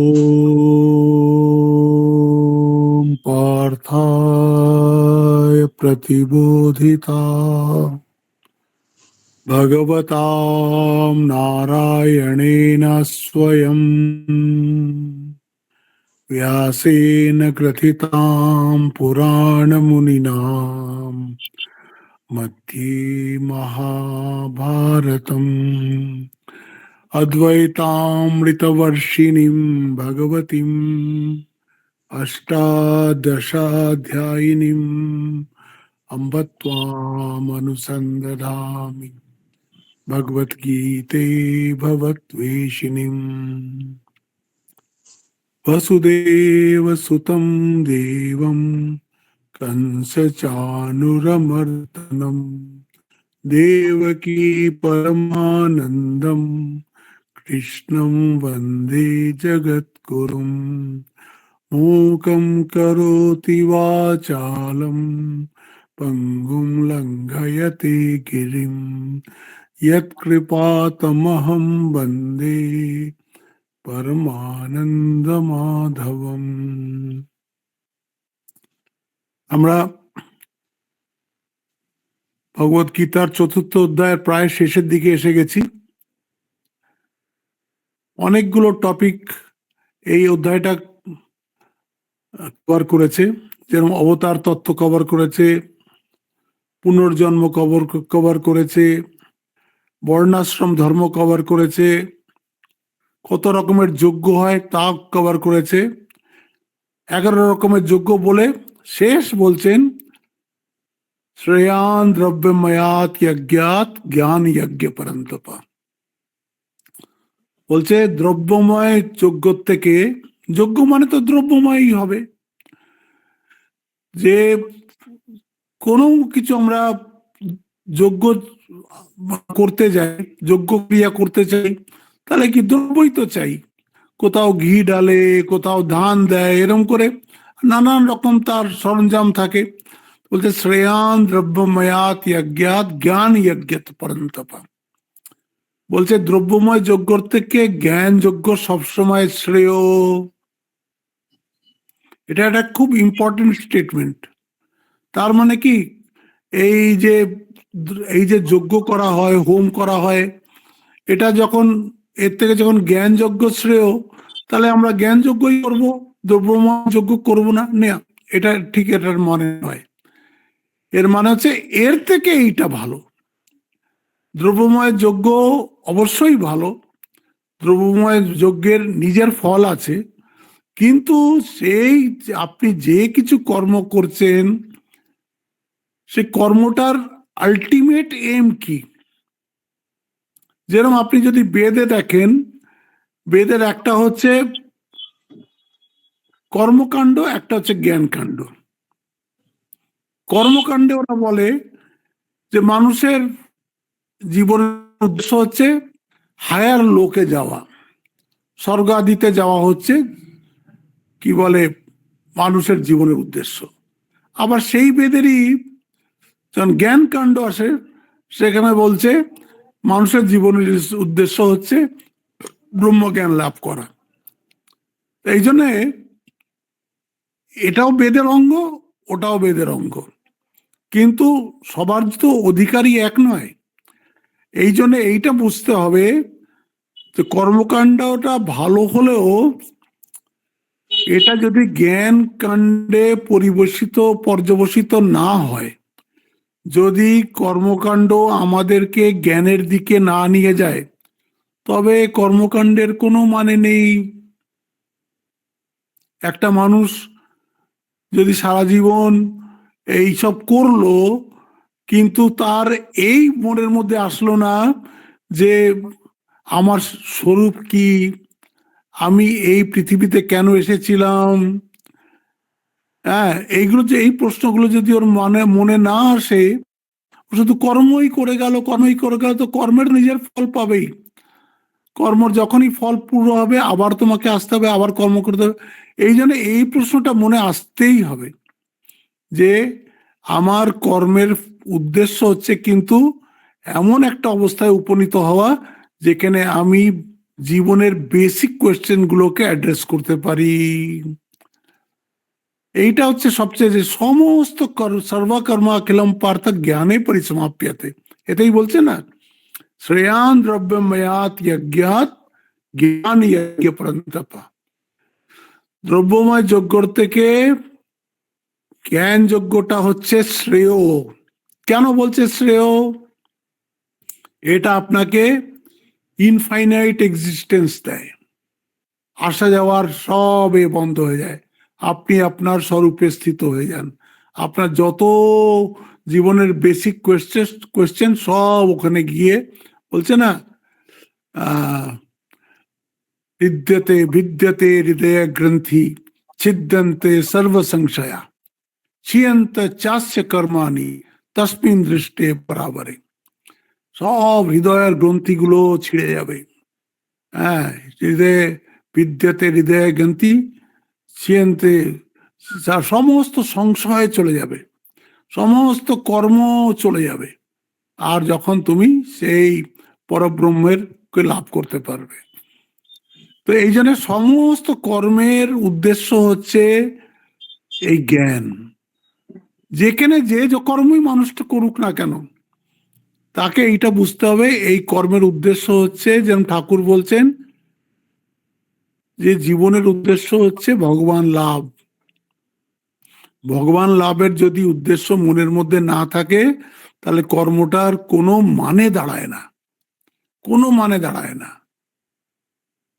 ॐ पार्थाय प्रतिबोधिता भगवतां नारायणेन स्वयं व्यासेन ग्रथितां पुराणमुनिना मध्ये महाभारतम् अद्वैतामृतवर्षिणीं भगवतीम् अष्टादशाध्यायिनीम् अम्ब त्वामनुसन्दधामि भगवद्गीते भवद्वेषिणीम् वसुदेवसुतं देवं कंसचाणूरमर्दनम् देवकी परमानन्दम् कृष्णं वन्दे जगद्गुरुम् मूकं करोति वाचालं पङ्गुं लङ्घयते गिरिं यत्कृपातमहं वन्दे परमानन्दमाधवम्। আমরা ভগবত গীতার চতুর্থ অধ্যায়ের প্রায় শেষের দিকে এসে গেছি। অনেকগুলো টপিক এই অধ্যায়টা কভার করেছে, যেরকম অবতার তত্ত্ব কভার করেছে, পুনর্জন্ম কভার করেছে, বর্ণাশ্রম ধর্ম কভার করেছে, কত রকমের যজ্ঞ হয় তা কভার করেছে। 11 রকমের যজ্ঞ বলে শেষ বলছেন শ্রেয়ান দ্রব্যময়াত যজ্ঞাত জ্ঞান যজ্ঞ পরন্তপা। বলছে দ্রব্যময় যজ্ঞ থেকে, যজ্ঞ মানে তো দ্রব্যময়ই হবে, যে কোনো কিছু আমরা যজ্ঞ করতে যাই, যজ্ঞ ক্রিয়া করতে চাই, তাহলে কি দ্রব্যই তো চাই। কোথাও ঘি ডালে, কোথাও ধান দেয়, এরকম করে নানান রকম তার সরঞ্জাম থাকে। বলতে শ্রেয়ান দ্রব্যময়াত যজ্ঞাত জ্ঞান যজ্ঞাত পরন্তপা। বলছে দ্রব্যময় যজ্ঞর থেকে জ্ঞান যজ্ঞ সবসময় শ্রেয়। এটা একটা খুব ইম্পর্টেন্ট স্টেটমেন্ট। তার মানে কি, এই যে যজ্ঞ করা হয়, হোম করা হয়, এটা যখন এর থেকে যখন জ্ঞান যজ্ঞ শ্রেয়, তাহলে আমরা জ্ঞান যজ্ঞই করবো, দ্রব্যময় যজ্ঞ করবো না। এটা ঠিক, এটার মানে নয়। এর মানে হচ্ছে এর থেকে এইটা ভালো। দ্রব্যময় যজ্ঞ অবশ্যই ভালো, দ্রব্যময় যজ্ঞের নিজের ফল আছে, কিন্তু সেই আপনি যে কিছু কর্ম করছেন, সে কর্মটার আলটিমেট এম কি। যেরকম আপনি যদি বেদে দেখেন, বেদের একটা হচ্ছে কর্মকাণ্ড, একটা হচ্ছে জ্ঞানকাণ্ড। কর্মকাণ্ডে ওরা বলে যে মানুষের জীবনের উদ্দেশ্য হচ্ছে হায়ার লোকে যাওয়া, স্বর্গাদিতে যাওয়া হচ্ছে কি বলে মানুষের জীবনের উদ্দেশ্য। আবার সেই বেদেরই যখন জ্ঞান কাণ্ড আসে, সেখানে বলছে মানুষের জীবনের উদ্দেশ্য হচ্ছে ব্রহ্মজ্ঞান লাভ করা। এই জন্যে এটাও বেদের অঙ্গ, ওটাও বেদের অঙ্গ, কিন্তু সবার তো অধিকারী এক নয়। এই জন্য এইটা বুঝতে হবে যে কর্মকাণ্ডটা ভালো হলেও এটা যদি জ্ঞান কাণ্ডে পর্যবসিত না হয়, যদি কর্মকাণ্ড আমাদেরকে জ্ঞানের দিকে না নিয়ে যায়, তবে কর্মকাণ্ডের কোনো মানে নেই। একটা মানুষ যদি সারা জীবন এইসব করলো, কিন্তু তার এই মনের মধ্যে আসলো না যে আমার স্বরূপ কি, আমি এই পৃথিবীতে কেন এসেছিলাম, এইগুলো, যে এই প্রশ্নগুলো যদি ওর মনে না আসে, শুধু কর্মই করে গেল, তো কর্মের নিজের ফল পাবেই। কর্ম যখনই ফল পুরো হবে, আবার তোমাকে আসতে হবে, আবার কর্ম করতে হবে। এই জন্য এই প্রশ্নটা মনে আসতেই হবে যে আমার কর্মের উদ্দেশ্য হচ্ছে কিন্তু এমন একটা অবস্থায় উপনীত হওয়া যেখানে আমি জীবনের বেসিক কোয়েশ্চেন গুলোকে অ্যাড্রেস করতে পারি। এইটা হচ্ছে সবচেয়ে যে সমস্ত সর্বকর্মা অখিলম পার্থ জ্ঞানে পরিসমাপ্যতে, এটাই বলছে না, শ্রেয়ান দ্রব্যময়াত যজ্ঞাত জ্ঞান যজ্ঞ পরন্তপা। দ্রব্যময় যজ্ঞর থেকে জ্ঞান যজ্ঞটা হচ্ছে শ্রেয়। কেন বলছে শ্রেয়? এটা আপনাকে ইনফাইনাইট এক্সিস্টেন্স দেয়, আসা যাওয়ার সব বন্ধ হয়ে যায়, আপনি আপনার স্বরূপে স্থিত হয়ে যান। আপনার যত জীবনের বেসিক কোয়েশ্চেন সব ওখানে গিয়ে বলছে না, বিদ্যতে বিদ্যতে হৃদয় গ্রন্থি ছিদ্যন্তে সর্ব সংশয়া ছিয়ন্ত চাস্য কর্মাণি তস্মিন দৃষ্টে বরাবরে। সব হৃদয়ের গ্রন্থিগুলো ছিঁড়ে যাবে। হ্যাঁ, হৃদয়ে বিদ্যতে হৃদয় গ্রন্থি ছিয়ন্তে, সমস্ত সংশয় চলে যাবে, সমস্ত কর্ম চলে যাবে, আর যখন তুমি সেই পরব্রহ্মের কে লাভ করতে পারবে। তো এই জন্য সমস্ত কর্মের উদ্দেশ্য হচ্ছে এই জ্ঞান। যেখানে যে কর্মই মানুষটা করুক না কেন, তাকে এইটা বুঝতে হবে এই কর্মের উদ্দেশ্য হচ্ছে, যেমন ঠাকুর বলছেন যে জীবনের উদ্দেশ্য হচ্ছে ভগবান লাভ। ভগবান লাভের যদি উদ্দেশ্য মনের মধ্যে না থাকে, তাহলে কর্মটার কোনো মানে দাঁড়ায় না, কোনো মানে দাঁড়ায় না,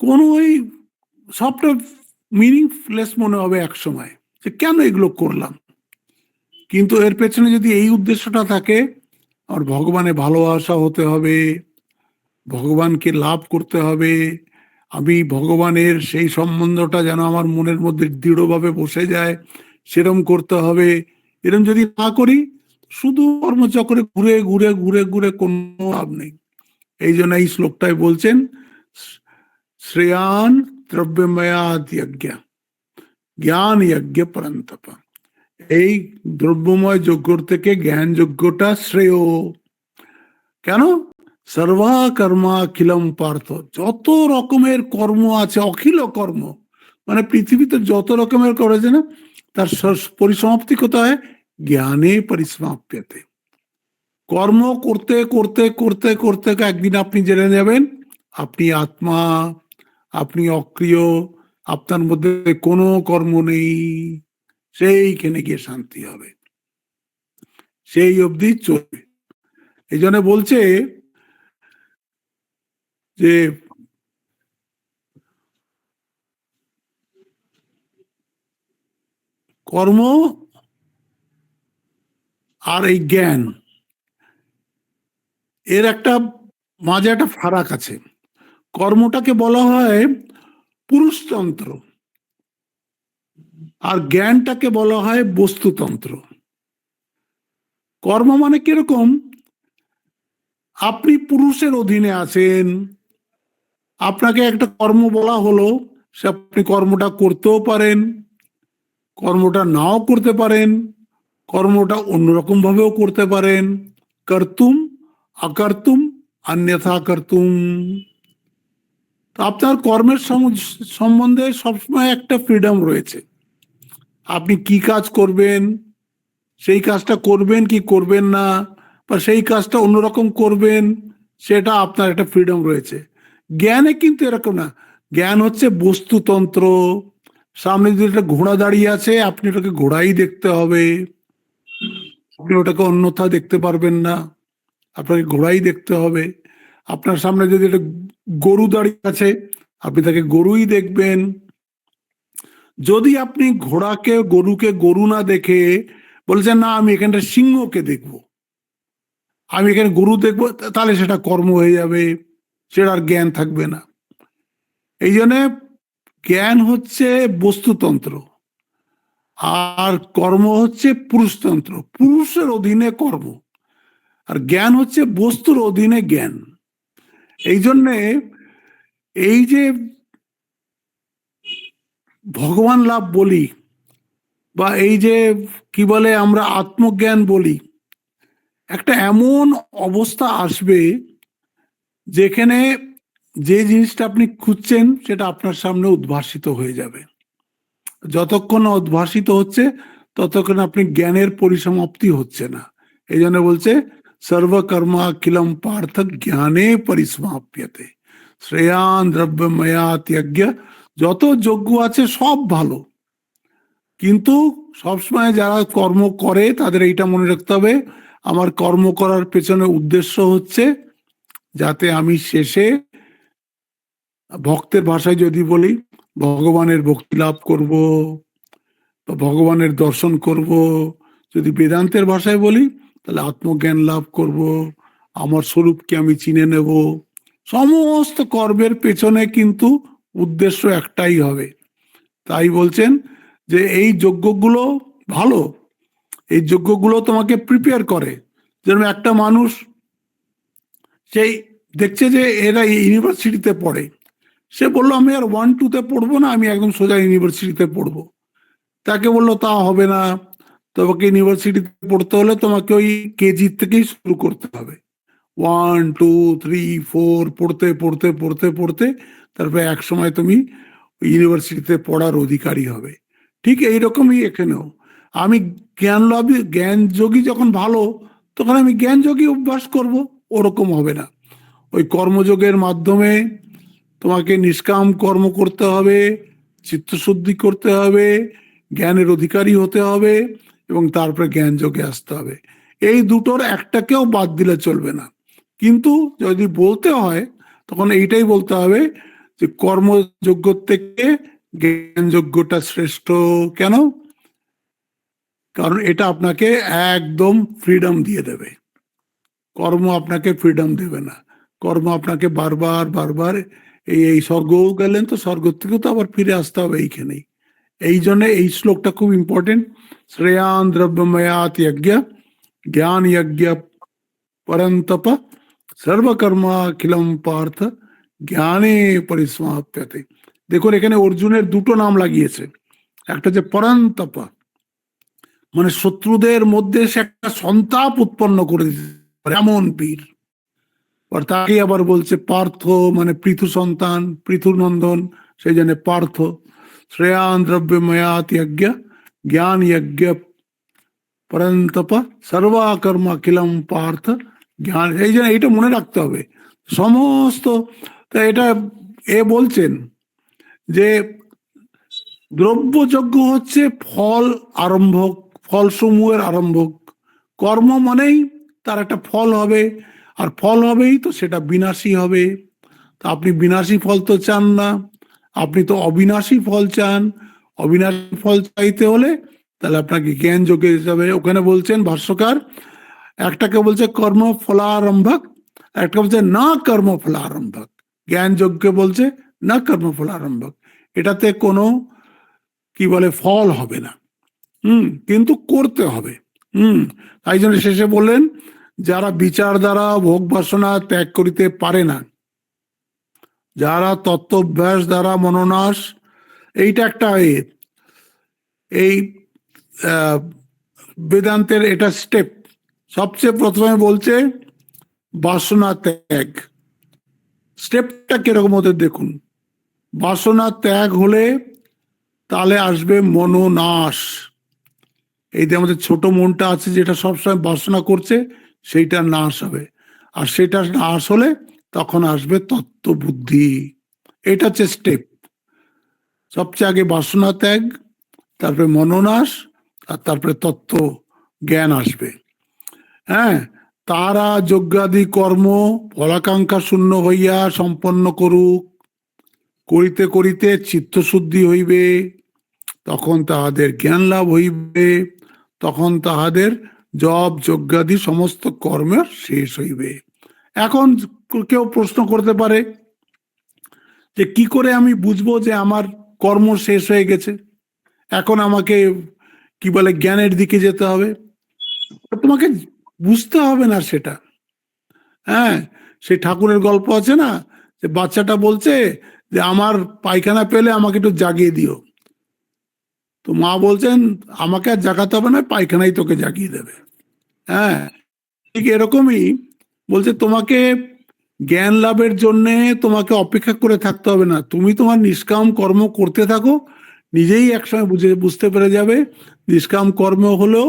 কোনো ওই সবটা মিনিংলেস মনে হবে এক সময়, যে কেন এগুলো করলাম। কিন্তু এর পেছনে যদি এই উদ্দেশ্যটা থাকে, আর ভগবানে ভালোবাসা হতে হবে, ভগবানকে লাভ করতে হবে, আমি ভগবানের সেই সম্বন্ধটা যেন আমার মনের মধ্যে দৃঢ়ভাবে বসে যায়, সেরম করতে হবে। এরম যদি না করি, শুধু কর্মচক্রে ঘুরে ঘুরে ঘুরে ঘুরে কোনো লাভ নেই। এই জন্য এই শ্লোকটায় বলছেন শ্রেয়ান দ্রব্যময়াদ যজ্ঞ জ্ঞান যজ্ঞ পরন্তপ। এই দ্রব্যময় যজ্ঞর থেকে জ্ঞান যজ্ঞটা শ্রেয়। কেন? সর্বা কর্মা অখিলম পার্থ, যত রকমের কর্ম আছে, অখিল কর্ম মানে পৃথিবীতে যত রকমের করেছে না, তার পরিসমাপ্তি কোথায়? জ্ঞানে পরিসমাপ্যতে। কর্ম করতে করতে করতে করতে একদিন আপনি জেনে যাবেন আপনি আত্মা, আপনি অক্রিয়, আপনার মধ্যে কোনো কর্ম নেই। সেইখানে গিয়ে শান্তি হবে, সেই অবধি চলবে। এই জন্য বলছে যে কর্ম আর এই জ্ঞান এর একটা মাঝে একটা ফারাক আছে। কর্মটাকে বলা হয় পুরুষতন্ত্র, আর জ্ঞানটাকে বলা হয় বস্তুতন্ত্র। কর্ম মানে কিরকম? আপনি পুরুষের অধীনে আছেন, আপনাকে একটা কর্ম বলা হলো, সে আপনি কর্মটা করতেও পারেন, কর্মটা নাও করতে পারেন, কর্মটা অন্যরকম ভাবেও করতে পারেন। কর্তুম অকর্তুম অন্যথা কর্তুম। আপনার কর্মের সম্বন্ধে সবসময় একটা ফ্রিডম রয়েছে। আপনি কি কাজ করবেন, সেই কাজটা করবেন কি করবেন না, বা সেই কাজটা অন্যরকম করবেন, সেটা আপনার একটা ফ্রিডম রয়েছে। জ্ঞানে কিন্তু এরকম না। জ্ঞান হচ্ছে বস্তুতন্ত্র। সামনে যদি একটা ঘোড়া দাঁড়িয়ে আছে, আপনি ওটাকে ঘোড়াই দেখতে হবে, আপনি ওটাকে অন্যথা দেখতে পারবেন না, আপনাকে ঘোড়াই দেখতে হবে। আপনার সামনে যদি একটা গরু দাঁড়িয়ে আছে, আপনি তাকে গরুই দেখবেন। যদি আপনি গরুকে গরু না দেখে বলছেন না আমি এখানটা সিংহকে দেখবো, আমি এখানে গরু দেখবো, তাহলে সেটা কর্ম হয়ে যাবে, সেটা আর জ্ঞান থাকবে না। এই জন্য জ্ঞান হচ্ছে বস্তুতন্ত্র, আর কর্ম হচ্ছে পুরুষতন্ত্র, পুরুষের অধীনে কর্ম, আর জ্ঞান হচ্ছে বস্তুর অধীনে জ্ঞান। এই জন্যে এই যে ভগবান লাভ বলি, বা এই যে কি বলে আমরা আত্মজ্ঞান বলি, একটা এমন অবস্থা আসবে যেখানে যে জিনিসটা আপনি খুঁজছেন সেটা আপনার সামনে উদ্ভাসিত হয়ে যাবে। যতক্ষণ না উদ্ভাসিত হচ্ছে ততক্ষণ আপনি জ্ঞানের পরিসমাপ্তি হচ্ছে না। এই জন্য বলছে সর্বকর্মা কিলম পার্থ জ্ঞানে পরিসমাপ্যতে শ্রেয়ান দ্রব্যময়া ত্যাজ্ঞ। যত যজ্ঞ আছে সব ভালো, কিন্তু সবসময় যারা কর্ম করে তাদের এইটা মনে রাখতে হবে, আমার কর্ম করার পেছনে উদ্দেশ্য হচ্ছে যাতে আমি শেষে, ভক্তের ভাষায় যদি বলি, ভগবানের ভক্তি লাভ করব বা ভগবানের দর্শন করব। যদি বেদান্তের ভাষায় বলি তাহলে আত্মজ্ঞান লাভ করব, আমার স্বরূপকে আমি চিনে নেব। সমস্ত কর্মের পেছনে কিন্তু উদ্দেশ্য একটাই হবে। তাই বলছেন যে এই যজ্ঞগুলো ভালো, এই যজ্ঞগুলো তোমাকে প্রিপেয়ার করে। যেরকম একটা মানুষ সেই দেখছে যে এরা ইউনিভার্সিটিতে পড়ে, সে বললো আমি আর 1-2-তে পড়বো না, আমি একদম সোজা ইউনিভার্সিটিতে পড়বো। তাকে বললো তা হবে না, তোমাকে ইউনিভার্সিটিতে পড়তে হলে তোমাকে ওই কেজি থেকেই শুরু করতে হবে। 1, 2, 3, 4 পড়তে পড়তে পড়তে পড়তে তারপরে এক সময় তুমি ইউনিভার্সিটিতে পড়ার অধিকারী হবে। ঠিক এইরকমই এখানেও, আমি জ্ঞান যোগী যখন ভালো, তখন আমি জ্ঞান যোগী অভ্যাস করব। ওরকম হবে না। ওই কর্মযোগের মাধ্যমে তোমাকে নিষ্কাম কর্ম করতে হবে, চিত্তশুদ্ধি করতে হবে, জ্ঞানের অধিকারী হতে হবে এবং তারপরে জ্ঞান যোগে আসতে হবে। এই দুটোর একটাকেও বাদ দিলে চলবে না। কিন্তু যদি বলতে হয় তখন এইটাই বলতে হবে যে কর্মযোগ্য থেকে জ্ঞানযোগ্যটা শ্রেষ্ঠ। কেন? কারণ এটা আপনাকে একদম ফ্রিডম দিয়ে দেবে, কর্ম আপনাকে ফ্রিডম দেবে না। কর্ম আপনাকে বারবার বারবার এই স্বর্গও গেলেন তো স্বর্গ থেকে তো আবার ফিরে আসতে হবে এইখানেই। এই জন্য এই শ্লোকটা খুব ইম্পর্টেন্ট। শ্রেয়ান দ্রব্যময়াত যজ্ঞ জ্ঞান যজ্ঞ পরন্তপ সর্বকর্মা খিলম পার্থ জ্ঞানে পরিসমাপ্যতে। দেখুন এখানে অর্জুনের দুটো নাম লাগিয়েছে, একটা যে পরন্তপ, মানে শত্রুদের মধ্যে সে একটা সন্তাপ উৎপন্ন করে দিতে পারে এমন বীর। আর তাকে আবার বলছে পার্থ, মানে পৃথু সন্তান, পৃথুর নন্দন, সেই জন্য পার্থ। শ্রেয়ান দ্রব্যময়াত যজ্ঞ জ্ঞান যজ্ঞ পরন্তপ সর্বাকর্ম কিলম পার্থ জ্ঞান। এই জন্য এইটা মনে রাখতে হবে সমস্ত। তা এটা বলছেন যে দ্রব্যযজ্ঞ হচ্ছে ফল আরম্ভক, ফলসমূহের আরম্ভক। কর্ম মানেই তার একটা ফল হবে, আর ফল হবেই তো সেটা বিনাশী হবে। তা আপনি বিনাশী ফল তো চান না, আপনি তো অবিনাশী ফল চান। অবিনাশী ফল চাইতে হলে তাহলে আপনাকে জ্ঞান যোগে যেতে হবে। ওখানে বলছেন ভাষ্যকার, একটাকে বলছে কর্ম ফলারম্ভক, একটা বলছে না কর্ম ফলারম্ভক। জ্ঞান যোগকে বলছে না কর্ম ফলারম্ভক। এটাতে কোনো কি বলে ফল হবে না, কিন্তু করতে হবে। তাই জন্য শেষে বললেন যারা বিচার দ্বারা ভোগ বাসনা ত্যাগ করিতে পারে না, যারা তত্ত্বাভ্যাস দ্বারা মনোনাশ, এইটা একটা এই বেদান্তের এটা স্টেপ। সবচেয়ে প্রথমে বলছে বাসনা ত্যাগ। স্টেপটা কিরকম হতে দেখুন, বাসনা ত্যাগ হলে তাহলে আসবে মনোনাশ। এই যে আমাদের ছোট মনটা আছে যেটা সবসময় বাসনা করছে, সেইটা নাশ হবে। আর সেটা নাশ হলে তখন আসবে তত্ত্ব বুদ্ধি। এটা হচ্ছে স্টেপ। সবচেয়ে আগে বাসনা ত্যাগ, তারপরে মনোনাশ, আর তারপরে তত্ত্ব জ্ঞান আসবে। হ্যাঁ, তারা যজ্ঞাদি কর্ম ফলাকাঙ্ক্ষা শূন্য হইয়া সম্পন্ন করুক, করিতে করিতে চিত্তশুদ্ধি হইবে, তখন তাহাদের জ্ঞান লাভ হইবে, তখন তাহাদের জপ যজ্ঞাদি সমস্ত কর্মের শেষ হইবে। এখন কেউ প্রশ্ন করতে পারে যে কি করে আমি বুঝবো যে আমার কর্ম শেষ হয়ে গেছে, এখন আমাকে কি বলে জ্ঞানের দিকে যেতে হবে? তোমাকে বুঝতে হবে না সেটা। হ্যাঁ, সেই ঠাকুরের গল্প আছে না, যে বাচ্চাটা বলছে যে আমার পায়খানা পেলে আমাকে একটু জাগিয়ে দিও। তো মা বলছেন আমাকে আর জাগাতে হবে না, পায়খানাই তোকে জাগিয়ে দেবে। হ্যাঁ, ঠিক এরকমই বলছে তোমাকে জ্ঞান লাভের জন্য তোমাকে অপেক্ষা করে থাকতে হবে না, তুমি তোমার নিষ্কাম কর্ম করতে থাকো, নিজেই একসময় বুঝতে পেরে যাবে নিষ্কাম কর্ম হলেও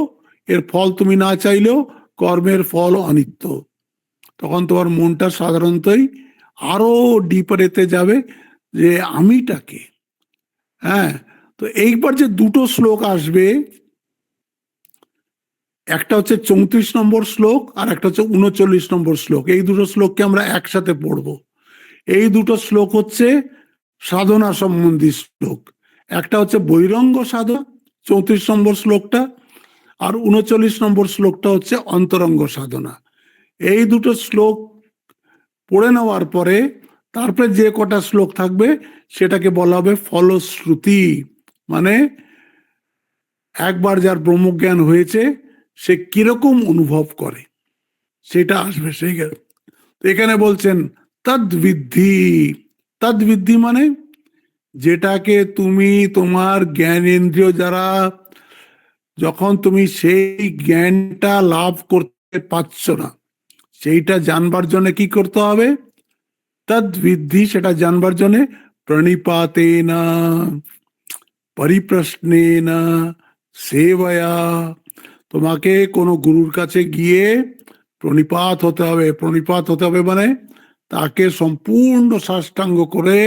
এর ফল তুমি না চাইলেও কর্মের ফল অনিত্য। তখন তোমার মনটা সাধারণতই আরো ডিপারেতে যাবে যে আমিটাকে। হ্যাঁ, তো এইবার যে দুটো শ্লোক আসবে, একটা হচ্ছে 34 নম্বর শ্লোক আর একটা হচ্ছে 39 নম্বর শ্লোক, এই দুটো শ্লোককে আমরা একসাথে পড়ব। এই দুটো শ্লোক হচ্ছে সাধনা সম্বন্ধী শ্লোক। একটা হচ্ছে বৈরঙ্গ সাধনা 34 নম্বর শ্লোকটা, আর 39 নম্বর শ্লোকটা হচ্ছে অন্তরঙ্গ সাধনা। এই দুটো শ্লোক পড়ে নেওয়ার পরে তারপরে যে কটা শ্লোক থাকবে সেটাকে বলা হবে ফলশ্রুতি, মানে একবার যার ব্রহ্মজ্ঞান হয়েছে সে কিরকম অনুভব করে সেটা আসবে। সেই এখানে বলছেন তদ্বিদ্ধি। তদ্বিদ্ধি মানে যেটাকে তুমি তোমার জ্ঞানেন্দ্রিয় দ্বারা যখন তুমি সেই জ্ঞানটা লাভ করতে পারছ না, সেইটা জানবার জন্য কি করতে হবে? তদ্বিদ্ধি, সেটা জানবার জন্য প্রণিপাতেনা পরিপ্রশ্নেনা সেবয়া, তোমাকে কোনো গুরুর কাছে গিয়ে প্রণিপাত হতে হবে। প্রণিপাত হতে হবে মানে তাকে সম্পূর্ণ সাষ্টাঙ্গ করে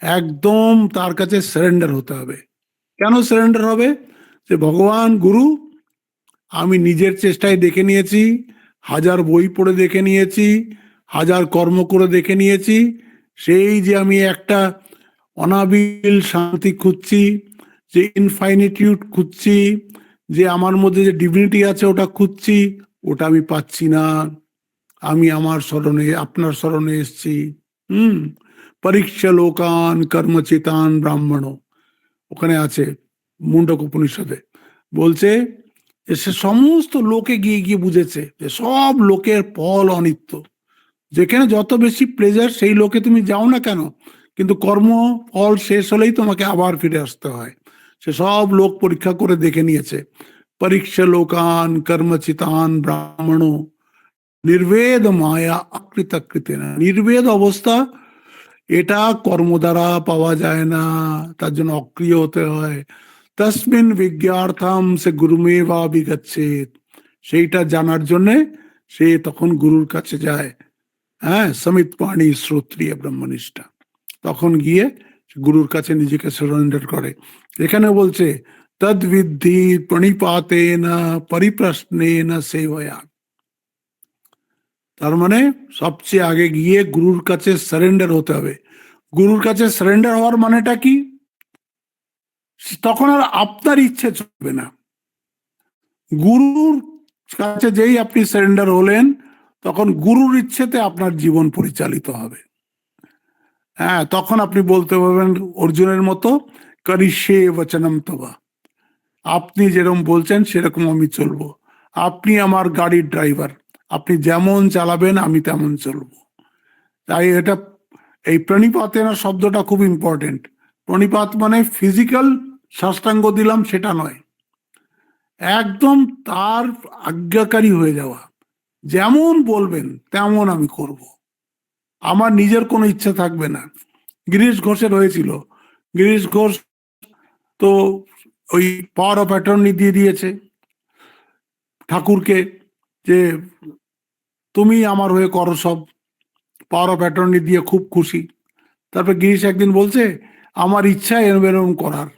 একদম তার কাছে সারেন্ডার হতে হবে। কেন সারেন্ডার হবে? যে ভগবান গুরু, আমি নিজের চেষ্টায় দেখে নিয়েছি, হাজার বই পড়ে দেখে নিয়েছি, হাজার কর্ম করে দেখে নিয়েছি, সেই যে আমি একটা অনাবিল শান্তি খুঁজছি, যে ইনফাইনিটিউড খুঁজছি, যে আমার মধ্যে যে ডিভিনিটি আছে ওটা খুঁজছি, ওটা আমি পাচ্ছি না। আমি আমার স্মরণে, আপনার স্মরণে এসছি। হুম, পরীক্ষা লোকান কর্মচিতান ব্রাহ্মণ, ওখানে আছে মুন্ডক উপনিষদে বলছে যে সে সমস্ত লোকে গিয়ে গিয়ে বুঝেছে যে সব লোকের ফল অনিত্য। যেখানে যত বেশি প্লেজার সেই লোকে তুমি যাও না কেন, কিন্তু কর্ম ফল শেষ হলেই তোমাকে আবার ফিরে আসতে হয়। সে সব লোক পরীক্ষা করে দেখে নিয়েছে। পরীক্ষা লোকান কর্মচিতান ব্রাহ্মণ নির্বেদ মায়া আকৃতাকৃতে না, নির্বেদ অবস্থা এটা কর্ম দ্বারা পাওয়া যায় না, তার জন্য অক্রিয় হতে হয়। তসমিন বিজ্ঞার্থম সে গুরুমেবা বিগচ্ছেদ, সেইটা জানার জন্যে সে তখন গুরুর কাছে যায়। হ্যাঁ, সমিত পাণি শ্রোত্রিয় ব্রহ্মনিষ্ঠা, তখন গিয়ে গুরুর কাছে নিজেকে সারেন্ডার করে। এখানে বলছে তদ্বিদ্ধি প্রণিপাতেন পরিপ্রশ্নেন সেবয়া, তার মানে সবচেয়ে আগে গিয়ে গুরুর কাছে সারেন্ডার হতে হবে। গুরুর কাছে সারেন্ডার হওয়ার মানেটা কি? তখন আর আপনার ইচ্ছে চলবে না। গুরুর কাছে যেই আপনি সারেন্ডার হলেন তখন গুরুর ইচ্ছেতে আপনার জীবন পরিচালিত হবে। হ্যাঁ, তখন আপনি বলতে পারবেন অর্জুনের মতো করিষ্যে বচনম তবা, আপনি যেরকম বলছেন সেরকম আমি চলবো। আপনি আমার গাড়ির ড্রাইভার, আপনি যেমন চালাবেন আমি তেমন চলবো। তাই এটা, এই প্রণিপাতেনা শব্দটা খুব ইম্পর্টেন্ট। প্রণিপাত মানে ফিজিক্যাল সাষ্টাঙ্গ দিলাম সেটা নয়, একদম তার আজ্ঞাকারী হয়ে যাওয়া। যেমন বলবেন তেমন আমি করব, আমার নিজের কোনো ইচ্ছা থাকবে না। গিরিশ ঘোষের হয়েছিল, গিরিশ ঘোষ তো ওই পাওয়ার অফ অ্যাটর্নি দিয়ে দিয়েছে ঠাকুরকে যে তুমি আমার হয়ে করো সব, পাওয়ার অফ অ্যাটর্নি দিয়ে খুব খুশি। তারপর গিরিশ একদিন বলছে আমার ইচ্ছা এরম এরম করার।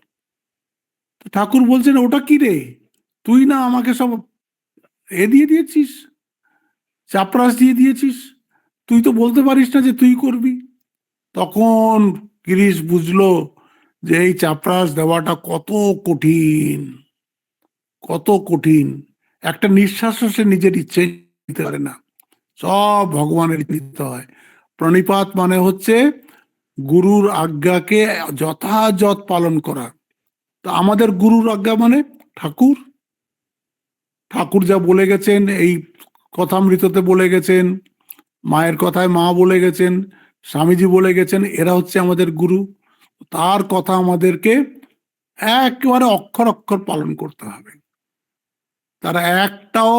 ঠাকুর বলছেন ওটা কি রে, তুই না আমাকে সব দিয়ে দিয়েছিস, চাপরাস দিয়ে দিয়েছিস, তুই তো বলতে পারিস না যে তুই করবি। তখন গিরিশ বুঝলো যে এই চাপরাস দেওয়াটা কত কঠিন, কত কঠিন। একটা নিঃশ্বাসও সে নিজের ইচ্ছে নিতে পারে না, সব ভগবানের নিতে হয়। প্রণিপাত মানে হচ্ছে গুরুর আজ্ঞাকে যথাযথ পালন করা। তো আমাদের গুরুর আজ্ঞা মানে ঠাকুর। ঠাকুর যা বলে গেছেন এই কথামৃততে বলে গেছেন, মায়ের কথায় মা বলে গেছেন, স্বামীজি বলে গেছেন, এরা হচ্ছে আমাদের গুরু। তার কথা আমাদেরকে একেবারে অক্ষর অক্ষর পালন করতে হবে। তারা একটাও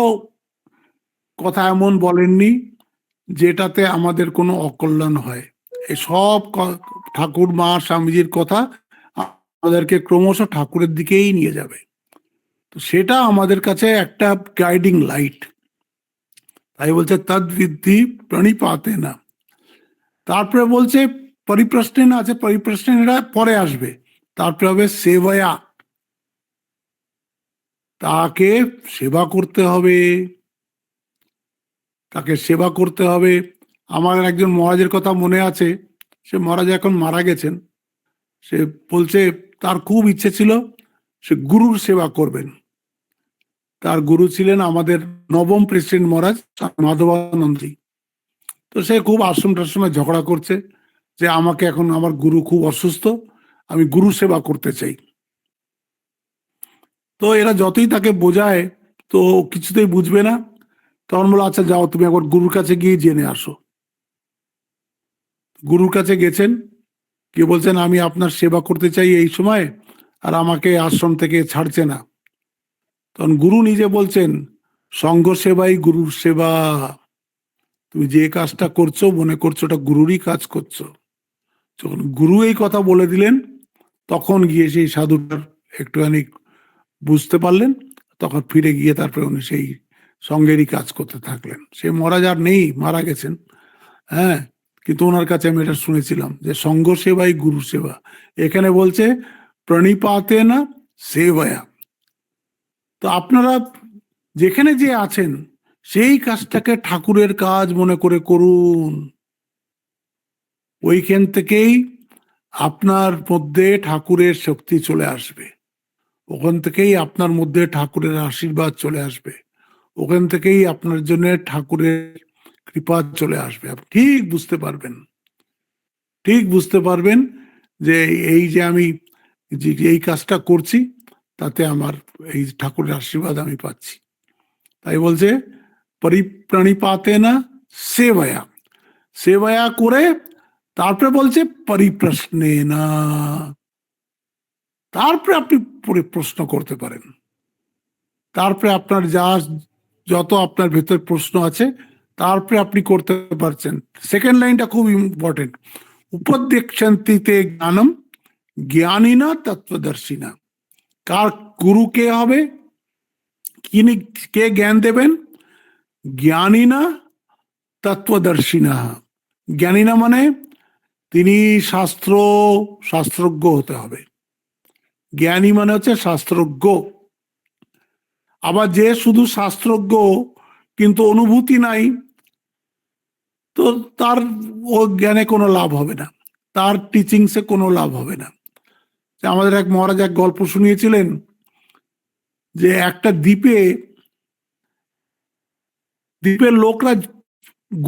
কথা এমন বলেননি যেটাতে আমাদের কোনো অকল্যাণ হয়। এই সব ঠাকুর মা স্বামীজির কথা আমাদেরকে ক্রমশ ঠাকুরের দিকেই নিয়ে যাবে। তো সেটা আমাদের কাছে একটা গাইডিং লাইট। তাই বলছে তদ্বিদ্ধি প্রণিপাতে না। তারপরে বলছে পরিপ্রশ্নে না আছে, পরিপ্রশ্নেরা পরে আসবে। তারপরে হবে সেবায়া, তাকে সেবা করতে হবে, তাকে সেবা করতে হবে। আমার একজন মহারাজের কথা মনে আছে, সে মহারাজ এখন মারা গেছেন। সে বলছে তার খুব ইচ্ছে ছিল সে গুরুর সেবা করবেন। তার গুরু ছিলেন আমাদের নবম প্রেসিডেন্ট মহারাজ মাধবানন্দজি। তো সে খুব আশ্রম টাশ্রমে ঝগড়া করছে যে আমাকে এখন আমার গুরু খুব অসুস্থ, আমি গুরু সেবা করতে চাই। তো এরা যতই তাকে বোঝায় তো কিছুতেই বুঝবে না। তখন বলো আচ্ছা যাও তুমি একবার গুরুর কাছে গিয়ে জেনে আসো। গুরুর কাছে গেছেন, কে বলছেন আমি আপনার সেবা করতে চাই এই সময়, আর আমাকে আশ্রম থেকে ছাড়ছে না। তখন গুরু নিজে বলছেন সঙ্ঘ সেবাই গুরুর সেবা। তুমি যে কাজটা করছো মনে করছো ওটা গুরুরই কাজ করছো। যখন গুরু এই কথা বলে দিলেন তখন গিয়ে সেই সাধুটার একটুখানি বুঝতে পারলেন। তখন ফিরে গিয়ে তারপরে উনি সেই সঙ্গেরই কাজ করতে থাকলেন। সে মহারাজ আর নেই, মারা গেছেন। হ্যাঁ, কিন্তু ওনার কাছে আমি এটা শুনেছিলাম যে সঙ্ঘ সেবাই গুরু সেবা। এখানে বলছে প্রণিপাতে না সেবায়া। তো আপনারা যেখানে যে আছেন সেই কাজটাকে ঠাকুরের কাজ মনে করে করুন। ওইখান থেকেই আপনার মধ্যে ঠাকুরের শক্তি চলে আসবে, ওখান থেকেই আপনার মধ্যে ঠাকুরের আশীর্বাদ চলে আসবে, ওখান থেকেই আপনার জন্য ঠাকুরের কৃপা চলে আসবে। আপনি ঠিক বুঝতে পারবেন, ঠিক বুঝতে পারবেন যে এই যে আমি যে এই কাজটা করছি তাতে আমার এই ঠাকুরের আশীর্বাদ আমি পাচ্ছি। তাই বলছে পরিপ্রাণিপাতে না সেবায়া, সেবায়া করে তারপরে বলছে পরিপ্রশ্নে না, তারপরে আপনি প্রশ্ন করতে পারেন। তারপরে আপনার যা যত আপনার ভেতর প্রশ্ন আছে তারপরে আপনি করতে পারছেন। সেকেন্ড লাইনটা খুব ইম্পর্টেন্ট, উপদেক্ষন্তিতে জ্ঞানম জ্ঞানীনা তত্ত্বদর্শিনা। কার গুরু কে হবে, কিনি কে জ্ঞান দেবেন? জ্ঞানীনা তত্ত্বদর্শিনা। জ্ঞানীনা মানে তিনি শাস্ত্রজ্ঞ হতে হবে। জ্ঞানী মানে হচ্ছে শাস্ত্রজ্ঞ। আবার যে শুধু শাস্ত্রজ্ঞ কিন্তু অনুভূতি নাই, তো তার ও জ্ঞানে কোনো লাভ হবে না, তার টিচিংসে কোনো লাভ হবে না। আমাদের এক মহারাজ এক গল্প শুনিয়েছিলেন যে একটা দ্বীপে দ্বীপের লোকরা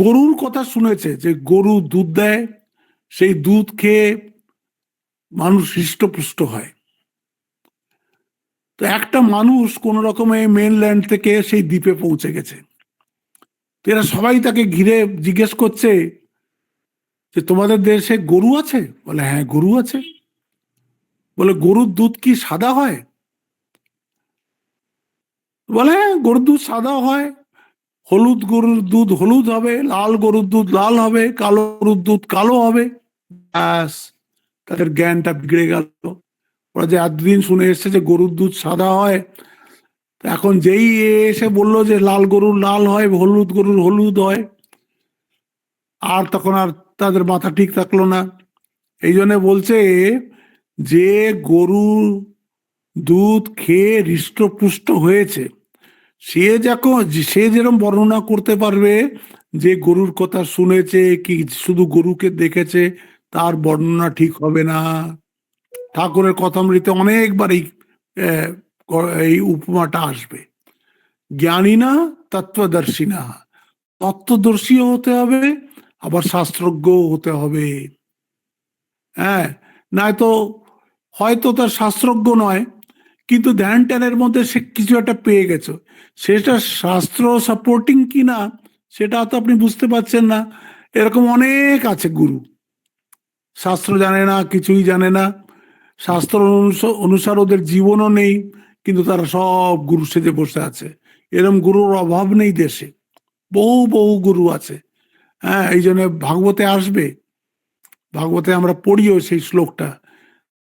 গরুর কথা শুনেছে যে গরু দুধ দেয়, সেই দুধ খেয়ে মানুষ হৃষ্টপুষ্ট হয়। তো একটা মানুষ কোন রকমে মেনল্যান্ড থেকে সেই দ্বীপে পৌঁছে গেছে। এরা সবাই তাকে ঘিরে জিজ্ঞেস করছে যে তোমাদের দেশে গরু আছে? বলে হ্যাঁ গরু আছে। বলে গরুর দুধ কি সাদা হয়? বলে হ্যাঁ গরুর দুধ সাদা হয়, হলুদ গরুর দুধ হলুদ হবে, লাল গরুর দুধ লাল হবে, কালো গরুর দুধ কালো হবে। ব্যাস, তাদের জ্ঞানটা বিগড়ে গেল। ওরা যে এতদিন শুনে এসছে যে গরুর দুধ সাদা হয়, এখন যেই এসে বললো যে লাল গরুর লাল হয়, হলুদ গরুর হলুদ হয়, আর তখন আর তাদের মাথা ঠিক থাকলো না। এই জন্য বলছে যে গরুর দুধ খেয়ে হৃষ্টপুষ্ট হয়েছে সে যেরকম বর্ণনা করতে পারবে যে গরুর কথা শুনেছে কি শুধু গরুকে দেখেছে, তার বর্ণনা ঠিক হবে না। ঠাকুরের কথামৃতে অনেকবার এই উপমাটা আসবে। জ্ঞানী না তত্ত্বদর্শী না, তত্ত্বদর্শীও হতে হবে আবার শাস্ত্রজ্ঞও হতে হবে। হ্যাঁ, নয়তো হয়তো তার শাস্ত্রজ্ঞ নয় কিন্তু ধ্যান ট্যানের মধ্যে সে কিছু একটা পেয়ে গেছে, সেটা শাস্ত্র সাপোর্টিং কিনা সেটা তো আপনি বুঝতে পারছেন না। এরকম অনেক আছে গুরু, শাস্ত্র জানে না, কিছুই জানে না, শাস্ত্র অনুসার ওদের জীবনও নেই, কিন্তু তারা সব গুরু সেজে বসে আছে। এরকম গুরুর অভাব নেই দেশে, বহু বহু গুরু আছে। হ্যাঁ, এই জন্য ভাগবতে আসবে, ভাগবতে আমরা পড়িও সেই শ্লোকটা,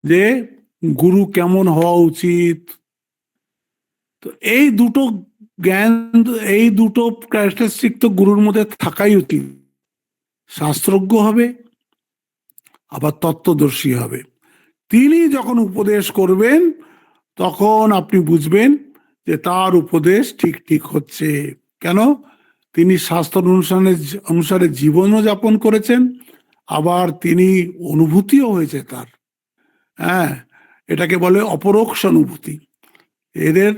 যে গুরু কেমন হওয়া উচিত। তো এই দুটো জ্ঞান, এই দুটো ক্যারেক্টারিস্টিক তো গুরুর মধ্যে থাকাই উচিত। শাস্ত্রজ্ঞ হবে, আবার তত্ত্বদর্শী হবে। তিনি যখন উপদেশ করবেন তখন আপনি বুঝবেন যে তার উপদেশ ঠিক ঠিক হচ্ছে। কেন? তিনি শাস্ত্র অনুসারে জীবনও যাপন করেছেন, আবার তিনি অনুভূতিও হয়েছে তার। হ্যাঁ, এটাকে বলে অপরোক্ষ অনুভূতি। এদের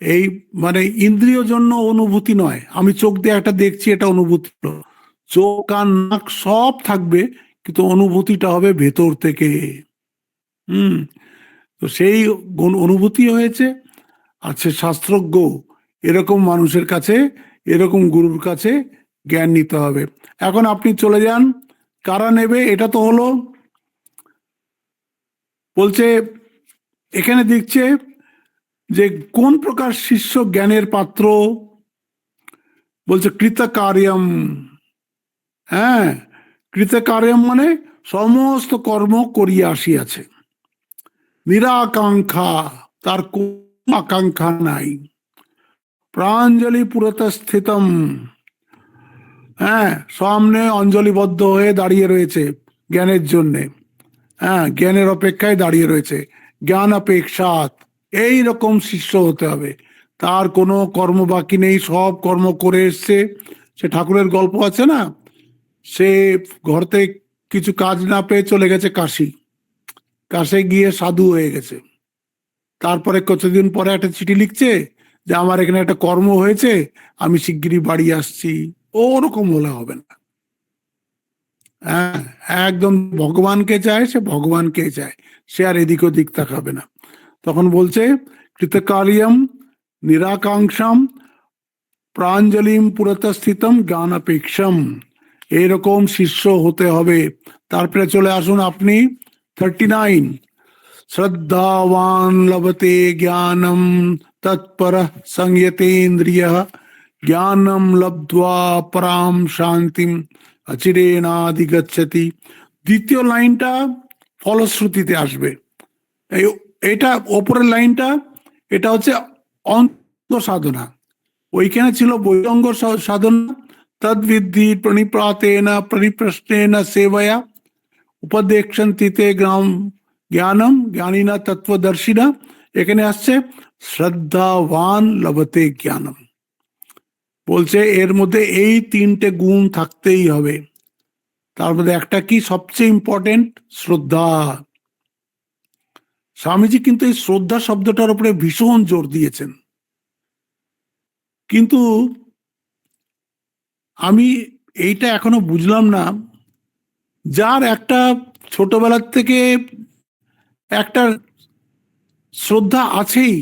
এই মানে ইন্দ্রিয় জন্য অনুভূতি নয়, আমি চোখ দিয়ে একটা দেখছি এটা অনুভূতি, চোখ কান নাক সব থাকবে, কিন্তু অনুভূতিটা হবে ভেতর থেকে। হুম। তো সেই অনুভূতি হয়েছে। আছে শাস্ত্রজ্ঞ, এরকম মানুষের কাছে, এরকম গুরুর কাছে জ্ঞান নিতে হবে। এখন আপনি চলে যান, কারা নেবে এটা তো হলো। বলছে এখানে দেখছে যে কোন প্রকার শিষ্য জ্ঞানের পাত্র। বলছে কৃতকার্যম। হ্যাঁ, কৃতকার্যম মানে সমস্ত কর্ম করিয়া আসিয়াছে, নিরাকাঙ্ক্ষা, তার কোন আকাঙ্ক্ষা নাই, প্রাঞ্জলি পুরতস্থিতম, হ্যাঁ, সামনে অঞ্জলিবদ্ধ হয়ে দাঁড়িয়ে রয়েছে জ্ঞানের জন্যে। হ্যাঁ, জ্ঞানের অপেক্ষায় দাঁড়িয়ে রয়েছে, জ্ঞান অপেক্ষাত। এই রকম শিষ্য হতে হবে। তার কোনো কর্ম বাকি নেই, সব কর্ম করে এসছে। সে ঠাকুরের গল্প আছে না, সে ঘর থেকে কিছু কাজ না পেয়ে চলে গেছে কাশী, কাশে গিয়ে সাধু হয়ে গেছে। তারপরে কিছুদিন পরে একটা চিঠি লিখছে যে আমার এখানে একটা কর্ম হয়েছে, আমি শিগগিরই বাড়ি আসছি। ওরকম হলে হবে না। হ্যাঁ, একদম ভগবানকে চায়, সে ভগবানকে চায়, সে আর এদিক ওদিক তাকাবে না। তখন বলছে কৃতকার্যম নিরাকাঙ্ক্ষাম প্রাঞ্জলিম পুরতস্থিতম জ্ঞানাপেক্ষম, এরকম শিষ্য হতে হবে। তারপরে চলে আসুন আপনি 39, শ্রদ্ধাবান লভতে জ্ঞানম তৎপর সংযতেন্দ্রিয় জ্ঞানম লব্ধ্বা পরাম শান্তিম অচিরেনাধিগচ্ছতি। দ্বিতীয় লাইনটা ফলশ্রুতিতে আসবে। এই এটা ওপরের লাইনটা, এটা হচ্ছে অন্ত সাধনা। ওইখানে ছিল বৈরঙ্গ সাধনা, তদ্বিদ্ধি প্রণিপ্রাতেন পরিপ্রশ্নেন সেবয়া উপদেক্ষন্তিতে গ্রাম জ্ঞানম জ্ঞানীনা তত্ত্বদর্শিনা। এখানে আসছে শ্রদ্ধাবান লভতে জ্ঞানম। বলছে এর মধ্যে এই তিনটে গুণ থাকতেই হবে। তার মধ্যে একটা কি সবচেয়ে ইম্পর্টেন্ট? শ্রদ্ধা। স্বামীজি কিন্তু এই শ্রদ্ধা শব্দটার উপরে ভীষণ জোর দিয়েছেন। কিন্তু আমি এইটা এখনো বুঝলাম না, যার একটা ছোটবেলার থেকে একটা শ্রদ্ধা আছেই,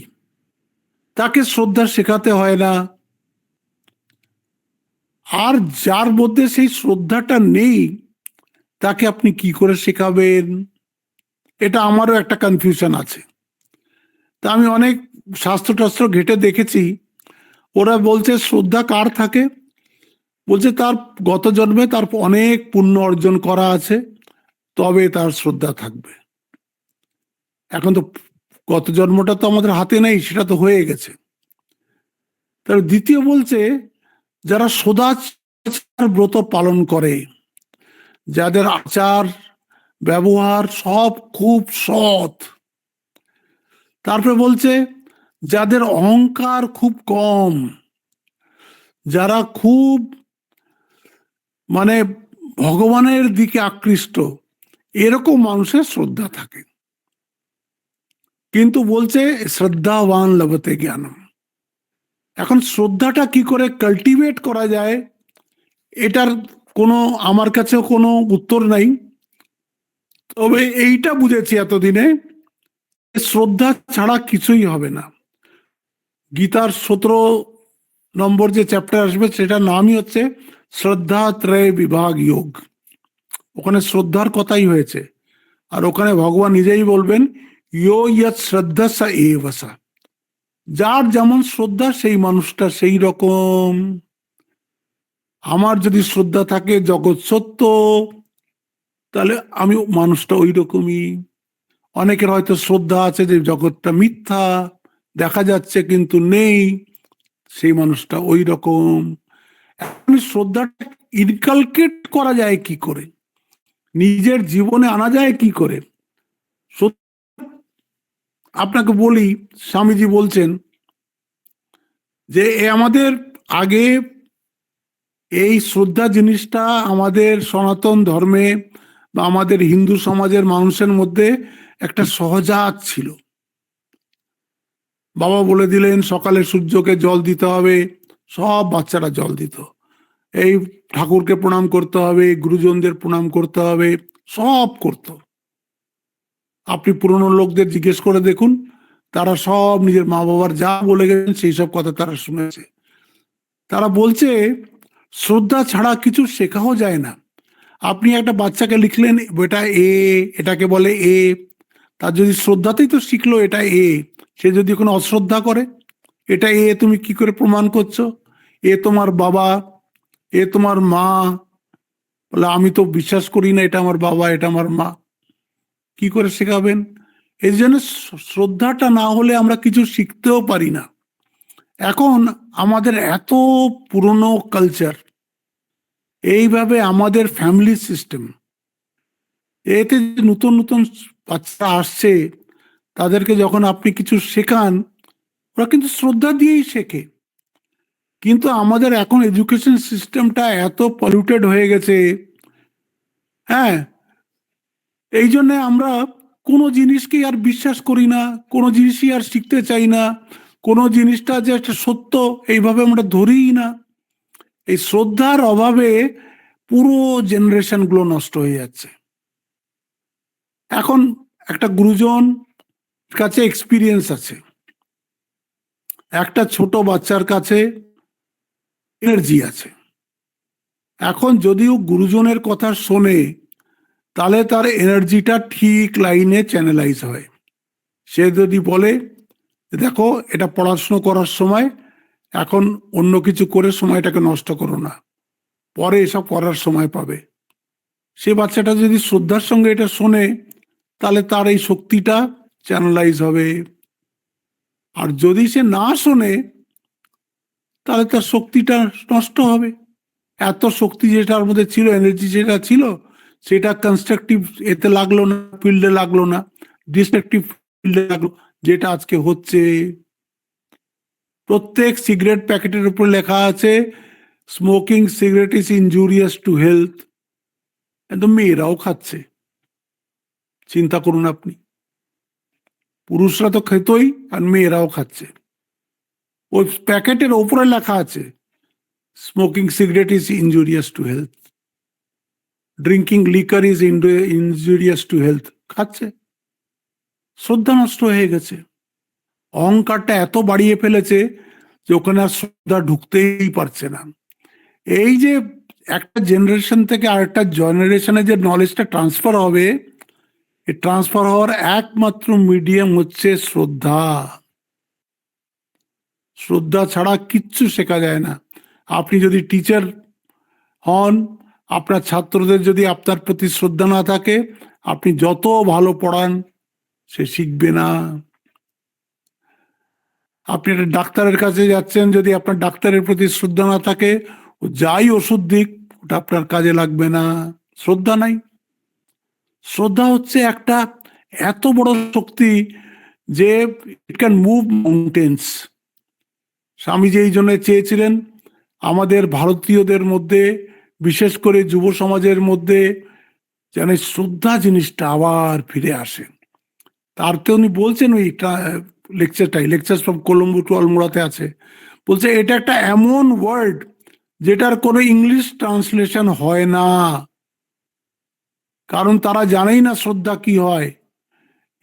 তাকে শ্রদ্ধা শেখাতে হয় না, আর যার মধ্যে সেই শ্রদ্ধাটা নেই তাকে আপনি কি করে শেখাবেন? এটা আমারও একটা কনফিউশন আছে। তা আমি অনেক শাস্ত্র টাস্ত্র ঘেটে দেখেছি, ওরা বলছে শ্রদ্ধা কার থাকে? বলছে তার গত জন্মে তার অনেক পুণ্য অর্জন করা আছে, তবে তার শ্রদ্ধা থাকবে। এখন তো গত জন্মটা তো আমাদের হাতে নেই, সেটা তো হয়ে গেছে। তার দ্বিতীয় বলছে যারা সদাচার ব্রত পালন করে, যাদের আচার ব্যবহার সব খুব সৎ। তারপরে বলছে যাদের অহংকার খুব কম, যারা খুব মানে ভগবানের দিকে আকৃষ্ট, এরকম মানুষের শ্রদ্ধা থাকে। কিন্তু বলছে শ্রদ্ধাবান লভতে জ্ঞানম। এখন শ্রদ্ধাটা কি করে কাল্টিভেট করা যায়, এটার কোনো আমার কাছেও কোনো উত্তর নাই। তবে এইটা বুঝেছি এতদিনে, শ্রদ্ধা ছাড়া কিছুই হবে না। গীতার 17 নম্বর যে চ্যাপ্টার আসবে সেটার নামই হচ্ছে শ্রদ্ধা ত্রয় বিভাগ যোগ। ওখানে শ্রদ্ধার কথাই হয়েছে, আর ওখানে ভগবান নিজেই বলবেন ইয়ো ইয়ৎ শ্রদ্ধা সা এবসা। যার যেমন শ্রদ্ধা সেই মানুষটা সেই রকম। আমার যদি শ্রদ্ধা থাকে জগৎ সত্য, তাহলে আমি মানুষটা ওই রকমই। অনেকের হয়তো শ্রদ্ধা আছে যে জগৎটা মিথ্যা, দেখা যাচ্ছে কিন্তু নেই, সেই মানুষটা ওই রকম। এখন শ্রদ্ধাটা ইনকালকেট করা যায় কি করে, নিজের জীবনে আনা যায় কি করে? আপনাকে বলি, স্বামীজি বলছেন যে আমাদের আগে এই শ্রদ্ধা জিনিসটা আমাদের সনাতন ধর্মে বা আমাদের হিন্দু সমাজের মানুষের মধ্যে একটা সহজাত ছিল। বাবা বলে দিলেন সকালে সূর্যকে জল দিতে হবে, সব বাচ্চারা জল দিত। এই ঠাকুরকে প্রণাম করতে হবে, গুরুজনদের প্রণাম করতে হবে, সব করত। আপনি পুরনো লোকদের জিজ্ঞেস করে দেখুন, তারা সব নিজের মা বাবার যা বলে গেছেন সেই সব কথা তারা শুনেছে। তারা বলছে শ্রদ্ধা ছাড়া কিছু শেখাও যায় না। আপনি একটা বাচ্চাকে লিখলেন এটা এ, এটাকে বলে এ, তার যদি শ্রদ্ধাতেই তো শিখলো এটা এ, সে যদি কোনো অশ্রদ্ধা করে, এটা এ তুমি কি করে প্রমাণ করছো? এ তোমার বাবা, এ তোমার মা, বলে আমি তো বিশ্বাস করি না এটা আমার বাবা, এটা আমার মা। কি করে শেখাবেন? এই জন্য শ্রদ্ধাটা না হলে আমরা কিছু শিখতেও পারি না। এখন আমাদের এত পুরনো কালচার, এইভাবে আমাদের ফ্যামিলি সিস্টেম, এতে যে নতুন নতুন বাচ্চা আসছে, তাদেরকে যখন আপনি কিছু শেখান, ওরা কিন্তু শ্রদ্ধা দিয়েই শেখে। কিন্তু আমাদের এখন এডুকেশন সিস্টেমটা এত পলিউটেড হয়ে গেছে, হ্যাঁ, এই জন্যে আমরা কোনো জিনিসকে আর বিশ্বাস করি না, কোনো জিনিসই আর শিখতে চাই না, কোনো জিনিসটা যে একটা সত্য এইভাবে আমরা ধরিই না। এই শ্রদ্ধার অভাবে পুরো জেনারেশনগুলো নষ্ট হয়ে যাচ্ছে। এখন একটা গুরুজন কাছে এক্সপিরিয়েন্স আছে, একটা ছোট বাচ্চার কাছে এনার্জি আছে। এখন যদিও গুরুজনের কথা শোনে, তাহলে তার এনার্জিটা ঠিক লাইনে চ্যানেলাইজ হয়। সে যদি বলে দেখো এটা পড়াশুনো করার সময়, এখন অন্য কিছু করে সময়টাকে নষ্ট করো না, পরে এসব করার সময় পাবে, সে বাচ্চাটা যদি শ্রদ্ধার সঙ্গে এটা শোনে, তাহলে তার এই শক্তিটা চ্যানেলাইজ হবে। আর যদি সে না শোনে, তাহলে তার শক্তিটা নষ্ট হবে। এত শক্তি যেটার মধ্যে ছিল, এনার্জি যেটা ছিল, সেটা কনস্ট্রাকটিভ এতে লাগলো না, ফিল্ডে লাগলো না, ডিস্ট্রাকটিভ ফিল্ডে লাগলো, যেটা আজকে হচ্ছে। প্রত্যেক সিগারেট প্যাকেটের উপর লেখা আছে smoking cigarette is injurious to health. একদম মেয়েরাও খাচ্ছে, চিন্তা করুন আপনি। পুরুষরা তো খেতই, আর মেয়েরাও খাচ্ছে। ওই প্যাকেটের ওপরে লেখা আছে smoking cigarette is injurious to health, drinking liquor is injurious to health, খাচ্ছে। শ্রদ্ধা নষ্ট হয়ে গেছে, অহংকারটা এত বাড়িয়ে ফেলেছে যে ওখানে আর শ্রদ্ধা ঢুকতেই পারছে না। এই যে একটা জেনারেশন থেকে আরেকটা জেনারেশনে যে নলেজটা ট্রান্সফার হবে, এই ট্রান্সফার হওয়ার একমাত্র মিডিয়াম হচ্ছে শ্রদ্ধা। শ্রদ্ধা ছাড়া কিচ্ছু শেখা যায় না। আপনি যদি টিচার হন, আপনার ছাত্রদের যদি আপনার প্রতি শ্রদ্ধা না থাকে, আপনি যত ভালো পড়ান সে শিখবে না। আপনি একটা ডাক্তারের কাছে যাচ্ছেন, যদি আপনার ডাক্তারের প্রতি শ্রদ্ধা না থাকে, ও যাই ওষুধ দিক ওটা আপনার কাজে লাগবে না, শ্রদ্ধা নাই। শ্রদ্ধা হচ্ছে একটা এত বড় শক্তি যে it can move mountains. Swamiji এই জন্য চেয়েছিলেন আমাদের ভারতীয়দের মধ্যে, বিশেষ করে যুব সমাজের মধ্যে, যেন শ্রদ্ধা জিনিসটা আবার ফিরে আসে। তার তো উনি বলছেন ওই লেকচার ফ্রম কলম্বো টু আলমোড়াতে আছে, বলছে এটা একটা এমন ওয়ার্ড যেটার কোনো ইংলিশ ট্রান্সলেশন হয় না, কারণ তারা জানেই না শ্রদ্ধা কি হয়।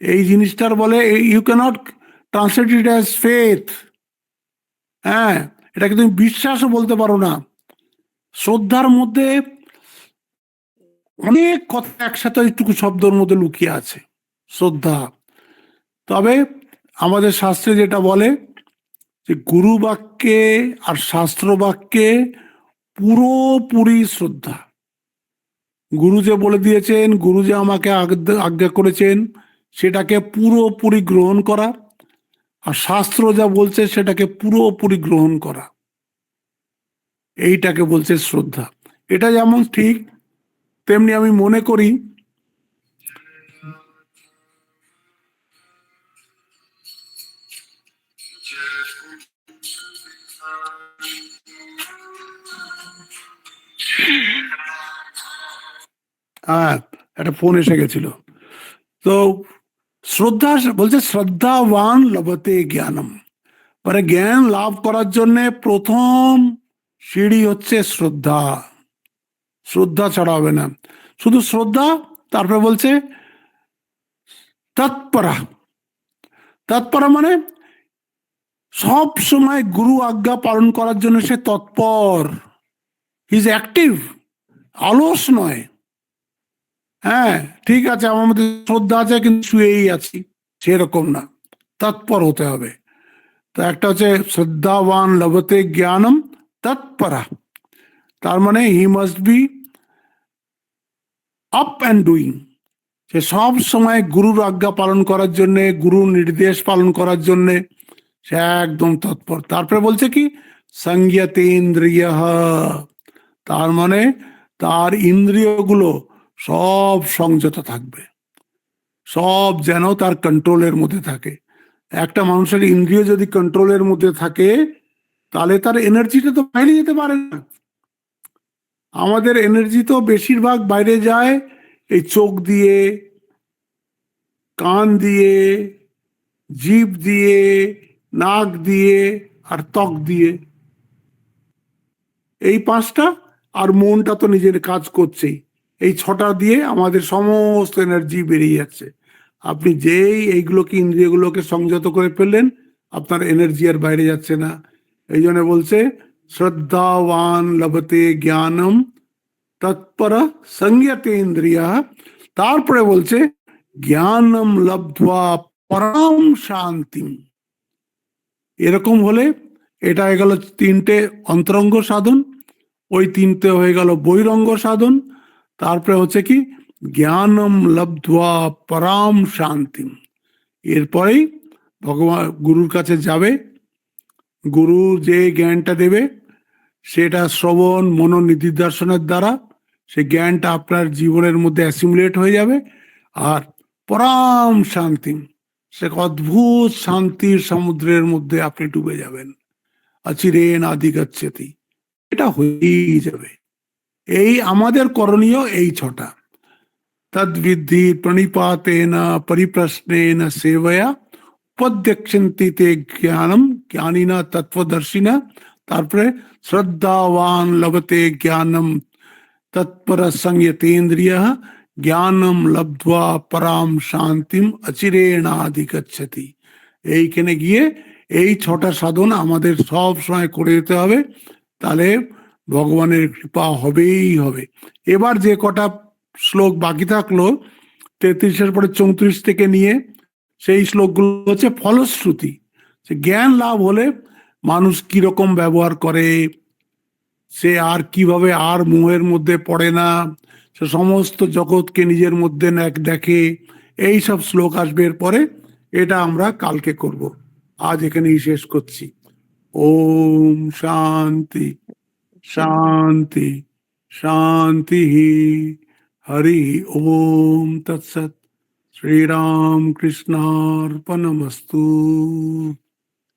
এই জিনিসটার বলে you can't translate it as faith. হ্যাঁ, এটাকে তুমি বিশ্বাসও বলতে পারো না। শ্রদ্ধার মধ্যে অনেক কথা একসাথে একটুকু শব্দের মধ্যে লুকিয়ে আছে, শ্রদ্ধা। তবে আমাদের শাস্ত্রে যেটা বলে যে গুরু বাক্যে আর শাস্ত্র বাক্যে পুরোপুরি শ্রদ্ধা। গুরু যে বলে দিয়েছেন, গুরু যে আমাকে আজ্ঞা করেছেন, সেটাকে পুরোপুরি গ্রহণ করা, আর শাস্ত্র যা বলছে সেটাকে পুরোপুরি গ্রহণ করা, এইটাকে বলছে শ্রদ্ধা। এটা যেমন ঠিক, তেমনি আমি মনে করি হ্যাঁ, একটা ফোন এসে গেছিল। তো শ্রদ্ধা বলছে শ্রদ্ধাবান লভতে জ্ঞানম, মানে জ্ঞান লাভ করার জন্য প্রথম সিঁড়ি হচ্ছে শ্রদ্ধা। শ্রদ্ধা ছাড়া হবে না, শুধু শ্রদ্ধা। তারপরে বলছে তৎপরা। তৎপরা মানে সব সময় গুরু আজ্ঞা পালন করার জন্য সে তৎপর, হি ইজ অ্যাক্টিভ, অলস নয়। হ্যাঁ, ঠিক আছে, আমার মধ্যে শ্রদ্ধা আছে কিন্তু শুয়েই আছি, সেরকম না, তৎপর হতে হবে। তো একটা হচ্ছে শ্রদ্ধাবান লভতে জ্ঞানম তৎপরা, তার মানে he must be up and doing. সে সব সময় গুরুর আজ্ঞা পালন করার জন্যে, গুরুর নির্দেশ পালন করার জন্যে সে একদম তৎপর। তারপরে বলছে কি সংযতেন্দ্রিয়, তার মানে তার ইন্দ্রিয়গুলো সব সংযত থাকবে, সব যেন তার কন্ট্রোলের মধ্যে থাকে। একটা মানুষের ইন্দ্রিয় যদি কন্ট্রোলের মধ্যে থাকে, তাহলে তার এনার্জিটা তো বাইরে যেতে পারে না। আমাদের এনার্জি তো বেশিরভাগ বাইরে যায় এই চোখ দিয়ে, কান দিয়ে, জিভ দিয়ে, নাক দিয়ে, আর ত্বক দিয়ে, এই পাঁচটা। আর মনটা তো নিজের কাজ করছেই, এই ছটা দিয়ে আমাদের সমস্ত এনার্জি বেরিয়ে যাচ্ছে। আপনি যেই এইগুলোকে, ইন্দ্রিয়গুলোকে সংযত করে ফেললেন, আপনার এনার্জি আর বাইরে যাচ্ছে না। এই জন্য বলছে শ্রদ্ধাবান লভতে জ্ঞানম তৎপর সংযতেন্দ্রিয়া। তারপরে বলছে জ্ঞানম লব্ধ্বা পরম শান্তি। এরকম হলে এটা হয়ে গেল তিনটে অন্তরঙ্গ সাধন, ওই তিনটে হয়ে গেল বহিরঙ্গ সাধন। তারপরে হচ্ছে কি জ্ঞানম লব্ধ্বা পরম শান্তি। এরপরেই ভগবান গুরুর কাছে যাবে, গুরু যে জ্ঞানটা দেবে সেটা শ্রবণ মনোনিধিদর্শনের দ্বারা সে জ্ঞানটা আপনার জীবনের মধ্যে অ্যাসিমুলেট হয়ে যাবে। আর পরম শান্তি, সে অদ্ভুত শান্তির সমুদ্রের মধ্যে আপনি ডুবে যাবেন, অচিরেন আদিগচ্ছতি, এটা হয়েই যাবে। এই আমাদের করণীয় এই ছটা। তদ্বিদ্ধি প্রণিপাতেন পরিপ্রশ্নেন সেবয়া উপদ্যক্ষন্তি তে জ্ঞানম জ্ঞানিনা তত্ত্বদর্শিনা। তারপরে শ্রদ্ধাবান লভতে জ্ঞানম তৎপর সংযতেন্দ্রিয় জ্ঞানম লব্ধ্বা পরাম শান্তিম অচিরেণাধিগচ্ছতি। এইখানে গিয়ে এই ছটা সাধন আমাদের সব সময় করে যেতে হবে, তাহলে ভগবানের কৃপা হবেই হবে। এবার যে কটা শ্লোক বাকি থাকলো 33-এর পরে 34 থেকে নিয়ে, সেই শ্লোকগুলো হচ্ছে ফলশ্রুতি। জ্ঞান লাভ হলে মানুষ কিরকম ব্যবহার করে, সে আর কিভাবে আর মোহের মধ্যে পড়ে না, সে সমস্ত জগৎকে নিজের মধ্যে দেখে, এই সব শ্লোক আসবে এরপরে। এটা আমরা কালকে করব, আজ এখানেই শেষ করছি। ওম শান্তি শান্তি শান্তি। হরি ওম তৎসৎ। শ্রীরাম কৃষ্ণার্পণমস্তু।